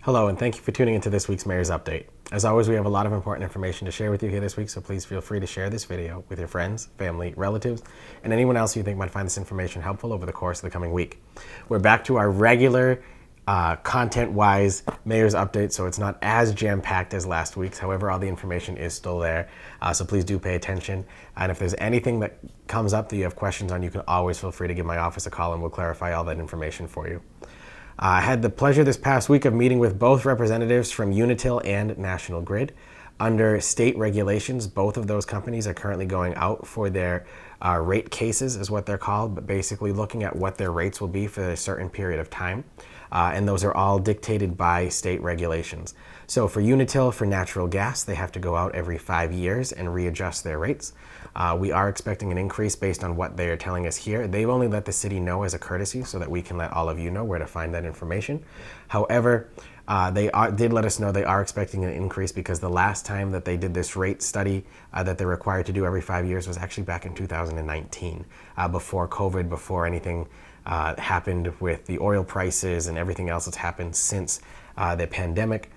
Hello, and thank you for tuning into this week's Mayor's Update. As always, we have a lot of important information to share with you here this week, so please feel free to share this video with your friends, family, relatives, and anyone else you think might find this information helpful over the course of the coming week. We're back to our regular content-wise Mayor's Update, so it's not as jam-packed as last week's. However, all the information is still there, so please do pay attention. And if there's anything that comes up that you have questions on, you can always feel free to give my office a call and we'll clarify all that information for you. I had the pleasure this past week of meeting with both representatives from Unitil and National Grid. Under state regulations, both of those companies are currently going out for their rate cases, is what they're called, but basically looking at what their rates will be for a certain period of time. And those are all dictated by state regulations. So for Unitil, for natural gas, they have to go out every 5 years and readjust their rates. We are expecting an increase based on what they are telling us here. They've only let the city know as a courtesy so that we can let all of you know where to find that information. However, they did let us know they are expecting an increase because the last time that they did this rate study that they're required to do every 5 years was actually back in 2019, before COVID, before anything happened with the oil prices and everything else that's happened since the pandemic.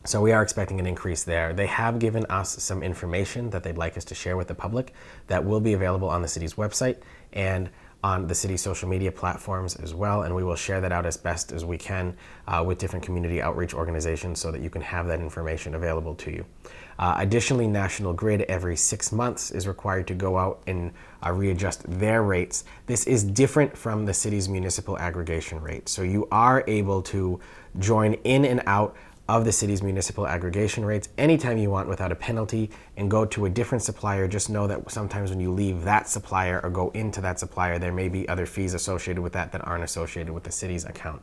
So we are expecting an increase there. They have given us some information that they'd like us to share with the public that will be available on the city's website and on the city's social media platforms as well, and we will share that out as best as we can with different community outreach organizations so that you can have that information available to you. Additionally, National Grid every 6 months is required to go out and readjust their rates. This is different from the city's municipal aggregation rate. So you are able to join in and out of the city's municipal aggregation rates anytime you want without a penalty and go to a different supplier. Just know that sometimes when you leave that supplier or go into that supplier, there may be other fees associated with that aren't associated with the city's account.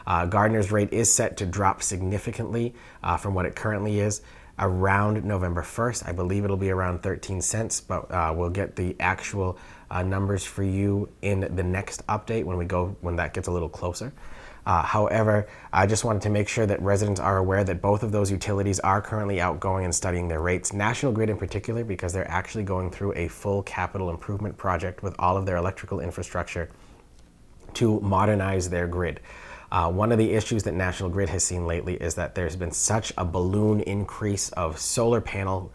Gardner's rate is set to drop significantly from what it currently is around November 1st. I believe it'll be around 13 cents, but we'll get the actual numbers for you in the next update when that gets a little closer. However, I just wanted to make sure that residents are aware that both of those utilities are currently outgoing and studying their rates. National Grid in particular, because they're actually going through a full capital improvement project with all of their electrical infrastructure to modernize their grid. One of the issues that National Grid has seen lately is that there's been such a balloon increase of solar panel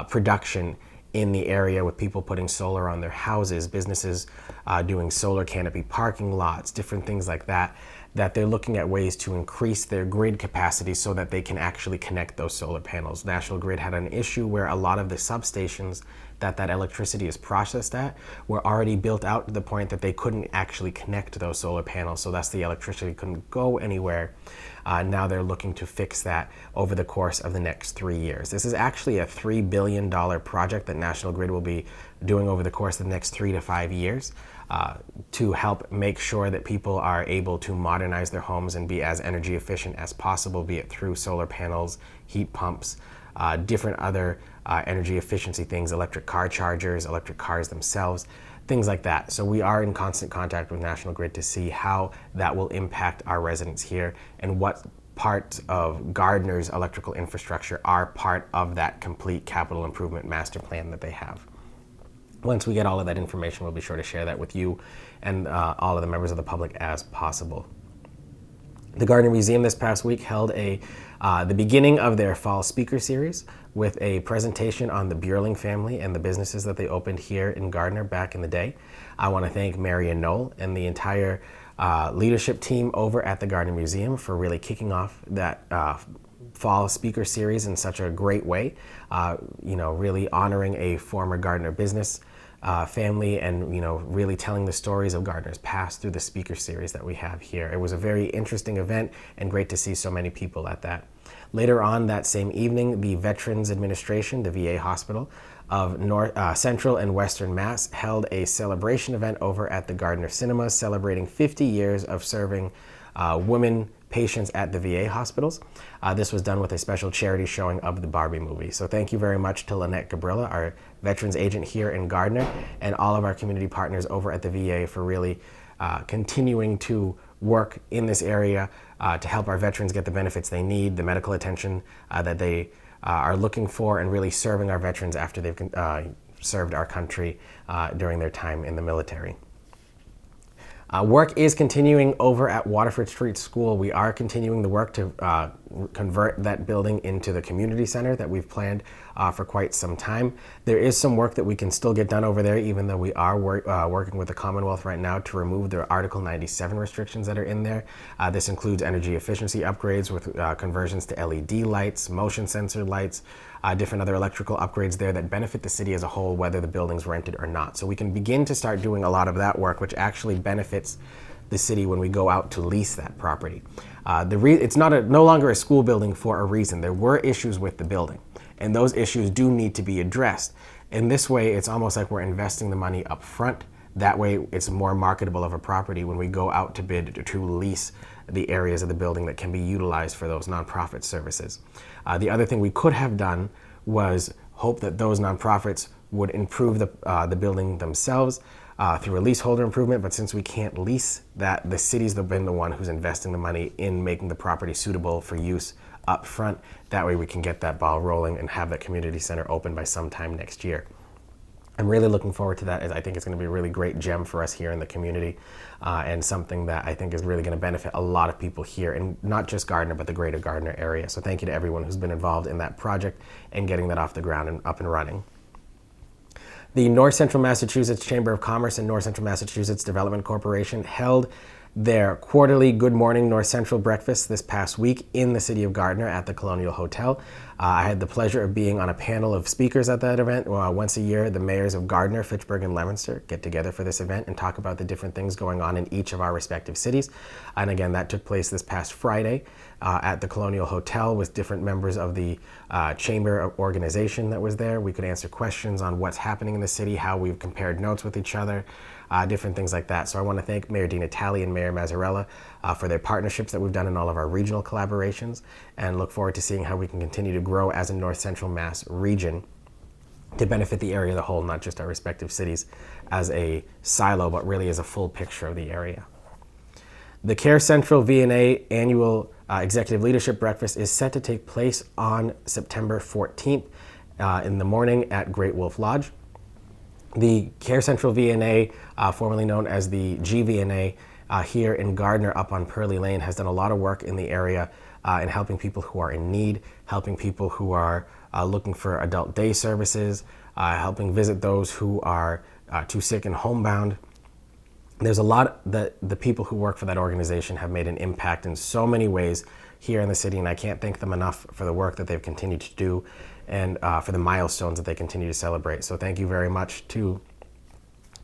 production in the area, with people putting solar on their houses, businesses doing solar canopy parking lots, different things like that, that they're looking at ways to increase their grid capacity so that they can actually connect those solar panels. National Grid had an issue where a lot of the substations that electricity is processed at were already built out to the point that they couldn't actually connect those solar panels, so thus the electricity couldn't go anywhere. Now they're looking to fix that over the course of the next 3 years. This is actually a $3 billion project that National Grid will be doing over the course of the next 3 to 5 years to help make sure that people are able to modernize their homes and be as energy efficient as possible, be it through solar panels, heat pumps, different other energy efficiency things, electric car chargers, electric cars themselves, things like that. So we are in constant contact with National Grid to see how that will impact our residents here and what parts of Gardner's electrical infrastructure are part of that complete capital improvement master plan that they have. Once we get all of that information, we'll be sure to share that with you and all of the members of the public as possible. The Gardner Museum this past week held the beginning of their fall speaker series with a presentation on the Burling family and the businesses that they opened here in Gardner back in the day. I want to thank Mary and Noel and the entire leadership team over at the Gardner Museum for really kicking off that fall speaker series in such a great way, really honoring a former Gardner business family and really telling the stories of Gardner's past through the speaker series that we have here. It was a very interesting event and great to see so many people at that. Later on that same evening, the Veterans Administration, the VA hospital of Central and Western Mass, held a celebration event over at the Gardner Cinemas celebrating 50 years of serving women patients at the VA hospitals. This was done with a special charity showing of the Barbie movie. So thank you very much to Lynette Gabrilla, our veterans agent here in Gardner, and all of our community partners over at the VA for really continuing to work in this area to help our veterans get the benefits they need, the medical attention that they are looking for, and really serving our veterans after they've served our country during their time in the military. Work is continuing over at Waterford Street School. We are continuing the work to convert that building into the community center that we've planned for quite some time. There is some work that we can still get done over there, even though we are working with the Commonwealth right now to remove the Article 97 restrictions that are in there. This includes energy efficiency upgrades with conversions to LED lights, motion sensor lights, different other electrical upgrades there that benefit the city as a whole, whether the building's rented or not. So we can begin to start doing a lot of that work, which actually benefits the city when we go out to lease that property. It's no longer a school building for a reason. There were issues with the building, and those issues do need to be addressed. In this way, it's almost like we're investing the money up front. That way, it's more marketable of a property when we go out to bid to lease the areas of the building that can be utilized for those nonprofit services. The other thing we could have done was hope that those nonprofits would improve the building themselves through a leaseholder improvement, but since we can't lease that, the city's been the one who's investing the money in making the property suitable for use up front. That way we can get that ball rolling and have that community center open by sometime next year. I'm really looking forward to that. I think it's going to be a really great gem for us here in the community and something that I think is really going to benefit a lot of people here, and not just Gardner, but the greater Gardner area. So thank you to everyone who's been involved in that project and getting that off the ground and up and running. The North Central Massachusetts Chamber of Commerce and North Central Massachusetts Development Corporation held their quarterly Good Morning North Central breakfast this past week in the city of Gardner at the Colonial Hotel. I had the pleasure of being on a panel of speakers at that event. Once a year, the mayors of Gardner, Fitchburg, and Leominster get together for this event and talk about the different things going on in each of our respective cities. And again, that took place this past Friday at the Colonial Hotel with different members of the chamber organization that was there. We could answer questions on what's happening in the city, how we've compared notes with each other, different things like that. So I want to thank Mayor Di Natale and Mayor Mazzarella for their partnerships that we've done in all of our regional collaborations, and look forward to seeing how we can continue to grow as a North Central Mass region to benefit the area as a whole, not just our respective cities as a silo, but really as a full picture of the area. The Care Central VNA annual Executive Leadership Breakfast is set to take place on September 14th in the morning at Great Wolf Lodge. The Care Central VNA, formerly known as the GVNA, here in Gardner up on Purley Lane, has done a lot of work in the area in helping people who are in need, helping people who are looking for adult day services, helping visit those who are too sick and homebound. There's a lot that the people who work for that organization have made an impact in so many ways here in the city, and I can't thank them enough for the work that they've continued to do and for the milestones that they continue to celebrate. So thank you very much to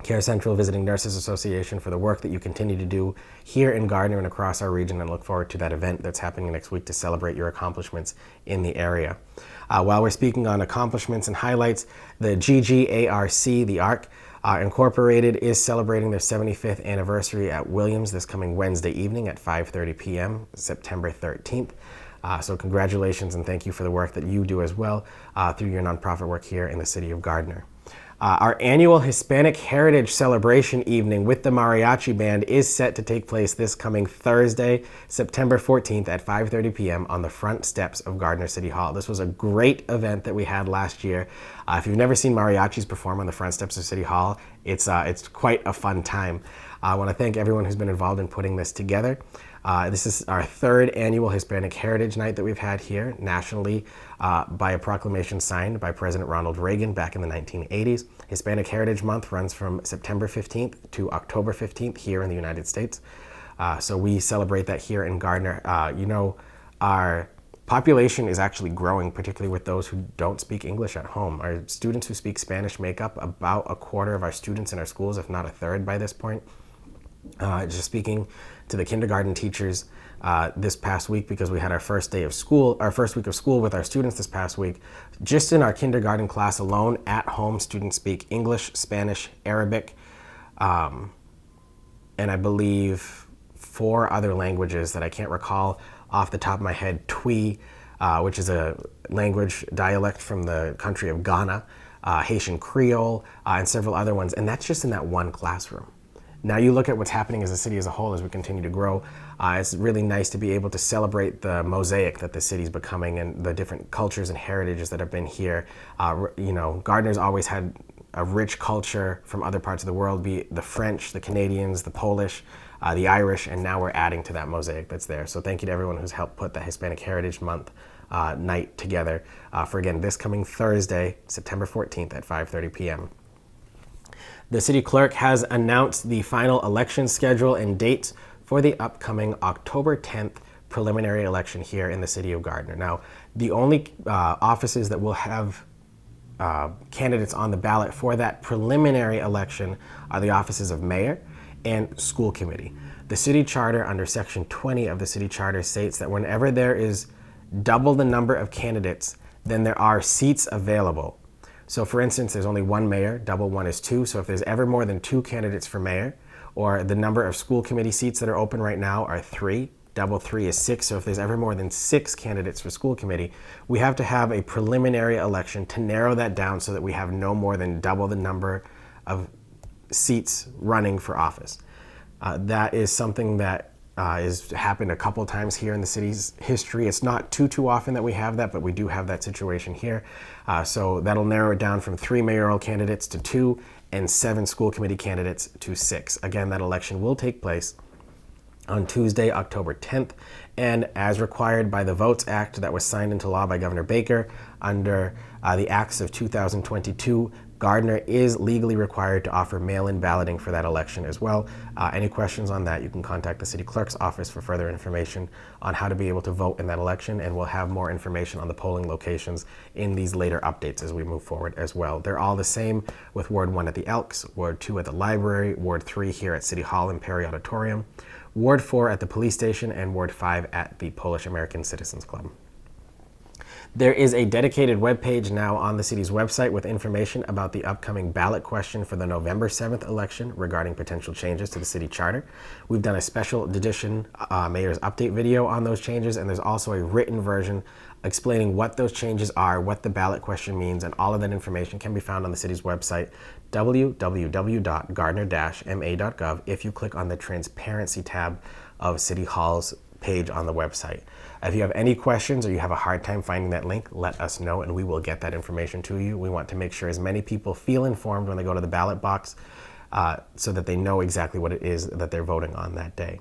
Care Central Visiting Nurses Association for the work that you continue to do here in Gardner and across our region, and look forward to that event that's happening next week to celebrate your accomplishments in the area. While we're speaking on accomplishments and highlights, the GGARC, the ARC, Incorporated is celebrating their 75th anniversary at Williams this coming Wednesday evening at 5:30 p.m., September 13th. So congratulations and thank you for the work that you do as well through your nonprofit work here in the city of Gardner. Our annual Hispanic Heritage Celebration evening with the Mariachi Band is set to take place this coming Thursday, September 14th at 5:30 p.m. on the front steps of Gardner City Hall. This was a great event that we had last year. If you've never seen mariachis perform on the front steps of City Hall, it's quite a fun time. I want to thank everyone who's been involved in putting this together. This is our third annual Hispanic Heritage Night that we've had here nationally by a proclamation signed by President Ronald Reagan back in the 1980s. Hispanic Heritage Month runs from September 15th to October 15th here in the United States. So we celebrate that here in Gardner. Our population is actually growing, particularly with those who don't speak English at home. Our students who speak Spanish make up about a quarter of our students in our schools, if not a third by this point. Just speaking to the kindergarten teachers this past week, because we had our first week of school with our students this past week. Just in our kindergarten class alone, at home, students speak English, Spanish, Arabic, and I believe 4 other languages that I can't recall off the top of my head. Twi, which is a language dialect from the country of Ghana, Haitian Creole, and several other ones, and that's just in that one classroom. Now you look at what's happening as a city as a whole as we continue to grow. It's really nice to be able to celebrate the mosaic that the city's becoming and the different cultures and heritages that have been here. Gardner's always had a rich culture from other parts of the world, be it the French, the Canadians, the Polish, the Irish, and now we're adding to that mosaic that's there. So thank you to everyone who's helped put the Hispanic Heritage Month night together for, again, this coming Thursday, September 14th at 5:30 p.m. The city clerk has announced the final election schedule and dates for the upcoming October 10th preliminary election here in the city of Gardner. Now, the only offices that will have candidates on the ballot for that preliminary election are the offices of mayor and school committee. The city charter under section 20 of the city charter states that whenever there is double the number of candidates, then there are seats available. So for instance, there's only one mayor, double one is two. So if there's ever more than two candidates for mayor, or the number of school committee seats that are open right now are 3, double 3 is 6. So if there's ever more than 6 candidates for school committee, we have to have a preliminary election to narrow that down so that we have no more than double the number of seats running for office. That is something that has happened a couple times here in the city's history. It's not too often that we have that, but we do have that situation here. So that'll narrow it down from 3 mayoral candidates to 2 and 7 school committee candidates to 6. Again, that election will take place on Tuesday, October 10th, and as required by the Votes Act that was signed into law by Governor Baker under the Acts of 2022, Gardner is legally required to offer mail-in balloting for that election as well. Any questions on that, you can contact the city clerk's office for further information on how to be able to vote in that election, and we'll have more information on the polling locations in these later updates as we move forward as well. They're all the same, with Ward 1 at the Elks, Ward 2 at the library, Ward 3 here at City Hall and Perry Auditorium, Ward 4 at the police station, and Ward 5 at the Polish American Citizens Club. There is a dedicated webpage now on the city's website with information about the upcoming ballot question for the November 7th election regarding potential changes to the city charter. We've done a special edition mayor's update video on those changes, and there's also a written version explaining what those changes are, what the ballot question means, and all of that information can be found on the city's website, www.gardner-ma.gov, if you click on the Transparency tab of City Hall's page on the website. If you have any questions or you have a hard time finding that link, let us know and we will get that information to you. We want to make sure as many people feel informed when they go to the ballot box so that they know exactly what it is that they're voting on that day.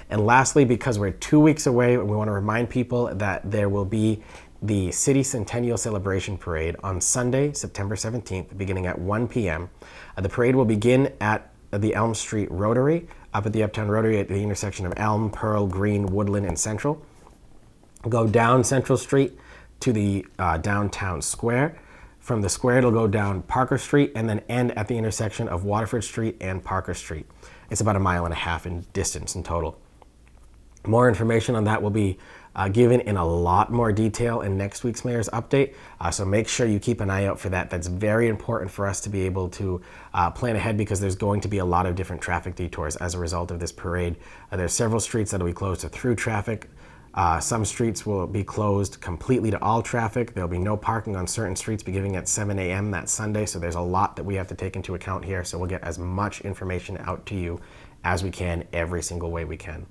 And lastly, because we're 2 weeks away, we want to remind people that there will be the City Centennial Celebration Parade on Sunday, September 17th, beginning at 1 p.m. The parade will begin at the Elm Street Rotary, up at the Uptown Rotary at the intersection of Elm, Pearl, Green, Woodland, and Central. Go down Central Street to the downtown square. From the square, it'll go down Parker Street and then end at the intersection of Waterford Street and Parker Street. It's about 1.5 miles in distance in total. More information on that will be given in a lot more detail in next week's mayor's update. So make sure you keep an eye out for that. That's very important for us to be able to plan ahead, because there's going to be a lot of different traffic detours as a result of this parade. There's several streets that will be closed to through traffic. Some streets will be closed completely to all traffic. There'll be no parking on certain streets beginning at 7 a.m. that Sunday. So there's a lot that we have to take into account here. So we'll get as much information out to you as we can, every single way we can.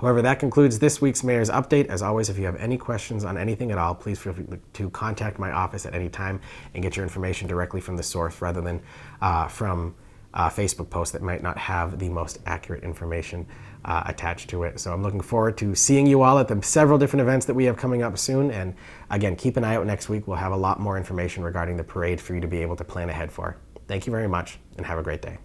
However, that concludes this week's Mayor's Update. As always, if you have any questions on anything at all, please feel free to contact my office at any time and get your information directly from the source rather than from Facebook posts that might not have the most accurate information attached to it. So I'm looking forward to seeing you all at the several different events that we have coming up soon. And again, keep an eye out next week. We'll have a lot more information regarding the parade for you to be able to plan ahead for. Thank you very much and have a great day.